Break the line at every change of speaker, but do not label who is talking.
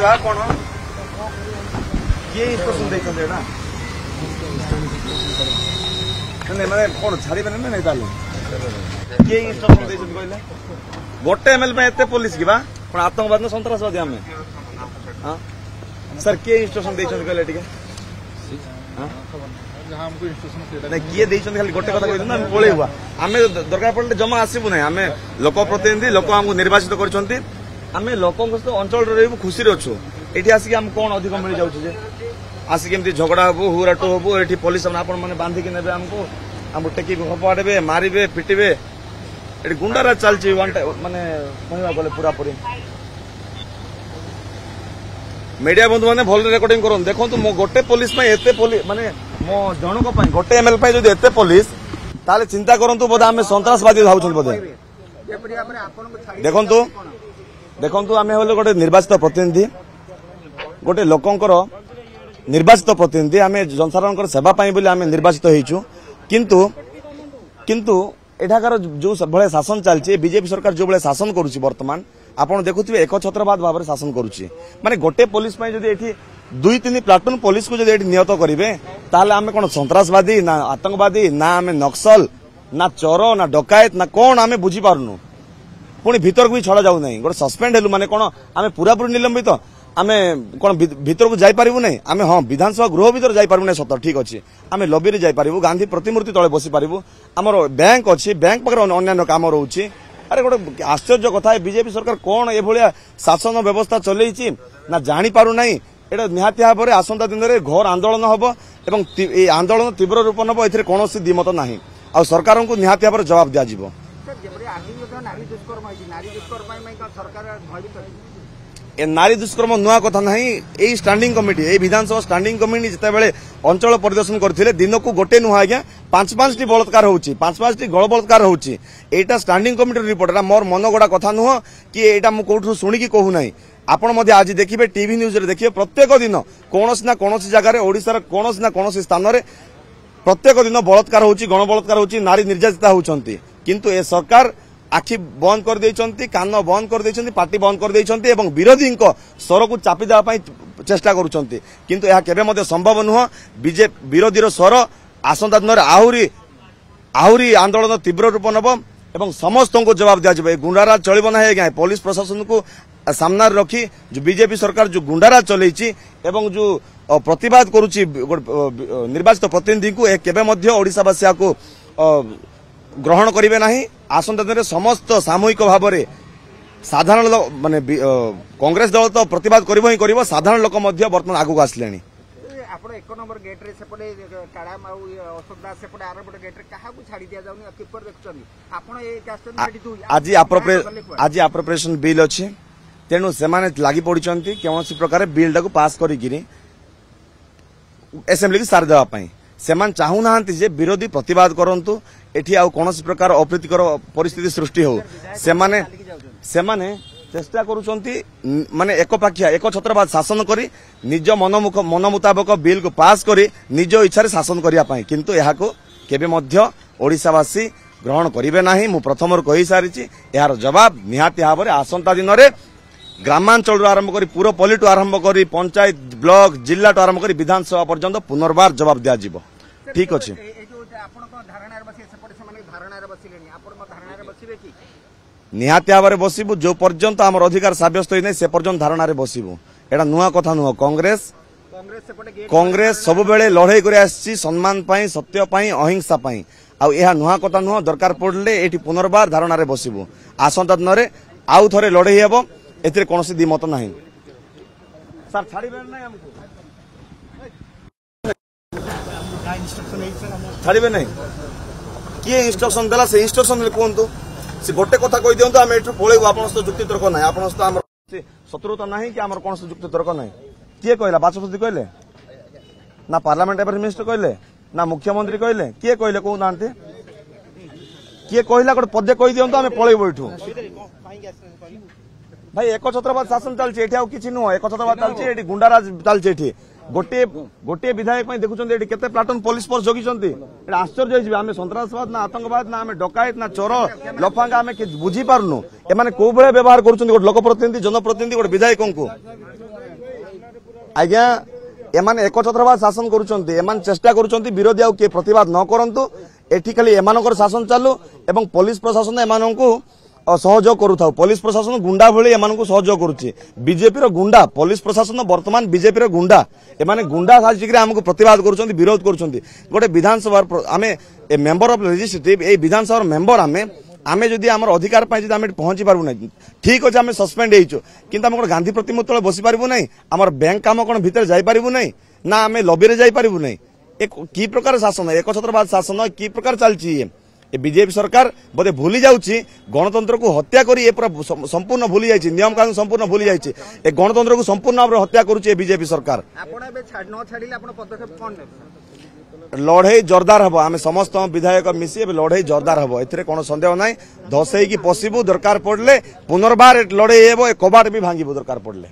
का कौन किए इंस्ट्रक्शन देखते ना मैंने कौन छाड़े नहीं ताले किए इंस्ट्रक्शन देखते कहले गोटे एमएल में एते पुलिस की बा पण आतंकवाद न सन्त्रासवादी आमे हां सर किए इंस्ट्रक्शन देखते कहले ठीक है हमको इंस्ट्रक्शन नहीं किए देखते खाली गोटे कथा कहि ना पळे हुआ आमे दरकार पड़ले जमा आसीबु नै आमे लोक प्रतिनिधि लोक हमको निर्वाचित करछंती आमे लोकन सहित अंचल रहबु खुशी रे अछु एठी आसी हम कोन अधिक मिल जाउछ जे आसी केमती झगड़ा हबु हुराटो हबु एठी पुलिस आपण माने बांधी के नेबे हमको टेकी हपाड़े मारिबे पिटिबे एठी गुंडारा चलछि माने कहवा गले पूरा पूरी मीडिया बंधु माने भल रेकॉर्डिंग करन देखंतु मो गोटे पुलिस में एते पुलिस माने मो जनक पई गोटे एमएल पई जदि एते पुलिस ताले चिंता करंतु बोधा हमें सन्त्रासवादी भाउछन बोधे देखंतु देखंतु आमे होले गोटे निर्वाचित प्रतिनिधि गोटे लोकंकर निर्वाचित प्रतिनिधि आमे जनसाधारण सेवा पाई बोली आमे निर्वाचित होइछु किंतु किंतु एठाकार जो भले शासन चलछि बीजेपी सरकार जो भले शासन करूछि वर्तमान आपण देखुथिबे एक छत्रवाद भाव शासन करूछि माने गोटे पुलिस पई जदि एठी 2-3 प्लाटून पुलिस को जदि एठी नियत करिवे ताले आमे कोन सन्त्रासवादी ना आतंकवादी ना आमे नक्सल ना चोर ना डकायत ना कोन आमे बुझी पारुनु पुणी भीतर को भी छड़ा जाऊ नहीं गोटे सस्पेंड हेलु माने कोन आमे पूरा पूरी निलंबित आमे कोन भीतर को जाई परिबु नै आमे हां विधानसभा गृह भीतर जाई परिबु नै सत ठीक अछि आमे लॉबी रे जाई परिबु गांधी प्रतिमूर्ति तळे बसी परिबु हमर बैंक अछि बैंक पकर अन्य काम रहउछि अरे गोटे आश्चर्य कथा है बीजेपी सरकार कौन ए भलिया शासन व्यवस्था चलैछि ना जानी पारु नै एटा निहाती भाव में आसंता दिन में घोर आंदोलन हबो एवं ए आंदोलन तीव्र रूप नब एथिरे कोनोसी दिमत नाही आ सरकार को निहाती भाव जवाब दिया जिवो नारी दुष्कर्म नुआ कथा नहीं ए स्टैंडिंग कमिटी ए विधानसभा स्टैंडिंग कमिटी जिते बेले अंचल परिदर्शन करथिले दिन को गोटे नुआ आज्ञा 5-5 बलात्कार होउची 5-5 गण बलात्कार होउची एटा स्टैंडिंग कमिटी रिपोर्ट एटा मोर मन गड़ा कथा नुह कि एटा मु कोठु सुनी कि कहू नाही आपण मध्ये आज देखिबे टीवी न्यूज रे देखिबे प्रत्येक दिन कोनोसी ना कोनोसी जगह रे ओडिसा रे कोनोसी ना कोनोसी स्थान रे प्रत्येक दिन बलात्कार होउची गण बलात्कार होउची नारी निर्यातिता होउचंती किंतु ए सरकार आखि बंद कर देइचंती कान बंद कर देइचंती पार्टी बंद कर देइचंती एवं विरोधी स्वर को चापी देवा पई चेष्टा करूचंती किंतु यह केबे मध्ये संभव नुह बीजेपी विरोधी स्वर आसंता दिन आहुरी आंदोलन तीव्र रूप नब एवं समस्त को जवाब दिया जाए गुंडाराज चलिबो ना है पुलिस प्रशासन को सामना रखी जो बीजेपी सरकार जो गुंडाराज चलैछि एवं जो प्रतिवाद करूछि निर्वाचित प्रतिनिधि को केबे मध्ये ओडिसावासिया को ग्रहण करिवे नाही आसंता दिन समस्त सामूहिक भाव में साधारण लोक माने कांग्रेस दल तो प्रतिवाद करिवो ही करिवो साधारण लोक मध्ये वर्तमान आगु आसलेनी
आपण एक नंबर गेट रे सेपटे काळा माउ औषधा सेपटे आर बड गेट रे काहा को छाडी दिया जाउनी किपर देखछनी आपण ए कास्टन रेडी दु आज अप्रोप्रिएशन बिल अछि तेनु सेमाने लागि पडिचंती केवोसी प्रकार बिल को पास करिगिरी असेंबली की सार देवा पई सेमान चाहू नाहंती जे विरोधी प्रतिवाद करंतु एठी आ कोनोसी प्रकार अप्रीतिकर परिस्थिति सृष्टि हो सेमाने चेष्टा करूचंती माने एक पाखिया एक छत्रवाद शासन करी निज मन मुताबक बिल को पास करी निज इच्छा रे शासन करिया पाई किंतु एहा को केबे मध्य ओडिसावासी ग्रहण करिवे नाही मु प्रथमर कहि सारिछि एहार जवाब निहाती भाव में आसंता दिन रे ग्रामांचल आरंभ करी पूरा पॉलिटू आरंभ करी पंचायत ब्लॉक जिला तो आरंभ करी विधानसभा पर्यंत पुनर्बार जवाब दिया जिवो ठीक अछि निहाती भाव में बसबू जो पर्यंत आम अधिकार सब्यस्त होई नै से पर्यंत धारणा रे बसबू एटा नुआ कथा नुह कांग्रेस सब बेले लड़ाई कर आसी सम्मान पाई सत्य पाई अहिंसा पाई आ एहा नुआ कथा नुह दरकार पड़ले एठी पुनर्बार धारणा रे बसबू आसंता दिन रे आउ थरे लड़ाई हेबो एथिरे कोनोसी दिमत नाही सर छाड़ीबे नै हमको छाड़ीबे नै किए इंस्ट्रक्शन देला से इंस्ट्रक्शन ले कोंतु से गोटे कथा कहि दियंतु हम एठु पळेबु आपन सहित जुक्ति तर्क नाही आपन सहित हमर शत्रुता नाही कि हमर कोनोसी जुक्ति तर्क नाही किए कहला बाचस्पति कहले ना पार्लियामेंट अफेयर मिनिस्टर कहले ना मुख्यमंत्री कहले किए कहले को नांते किए कहला गोटे पदे कहि दियंतु हम पळेबु एठु भाई एक छत्रवाद शासन चलछि एठी आ किछि नो एक छत्रवाद चलछि एठी गुंडाराज चलछि एठी गोटे विधायक पई देखुछन एठी केते प्लाटून पुलिस फोर्स जोगिछंती एटा आश्चर्य होइबे आमे सन्त्रासवाद ना आतंकवाद ना आमे डकायत ना चोर लफांगा आमे बुझी पारनु ए माने को बळे व्यवहार करूछन गोटे लोक प्रतिनिधि जनप्रतिनिधि गोटे विधायक को
आज्ञा एमाने एकछत्रवाद शासन करुचंती एमान चेष्टा करुचंती विरोधी आउ के प्रतिवाद न करंतु एठी खाली एमानकर शासन चालू एवं पुलिस प्रशासन एमानंकु सहयोग करूथाउ पुलिस प्रशासन गुंडा भली एमानंकु सहयोग करूची बीजेपी रो गुंडा पुलिस प्रशासन वर्तमान बीजेपी रो गुंडा एमाने गुंडा साजिक रे हमकु प्रतिवाद करूचंती विरोध करूचंती गोटे विधानसभा आमे ए member of legislative A Vidhan Sabha member आमे जदि आमर अधिकार पाई जदि आमे पहुंची पारबु नै ठीक अछि आमे सस्पेंड हेइचो किंतु हम गांधी प्रतिमूर्ति तळे बसी पारबु नै हमर बैंक काम कोन भीतर जाई पारबु नै ना आमे लॉबी रे जाई पारबु नै एक की प्रकार शासन एकछत्रवाद शासन की प्रकार चलची ये बीजेपी सरकार बोधे भूली जाउची गणतंत्र को हत्या करी ए पूरा संपूर्ण भूली जाइची नियम कानून संपूर्ण भूली जाइची ए गणतंत्र को संपूर्ण भाव हत्या करूची बीजेपी सरकार
आपण एबे न छाडिले आपण पदक्षेप कोन
लड़े जोरदार हम आम समस्त विधायक मिसी लड़े जोरदार हम ए कौन सन्देह ना धसई की पशिबू दरकार पड़ले पुनर्बार लड़े कबाट भी भांगू दरकार पड़ले।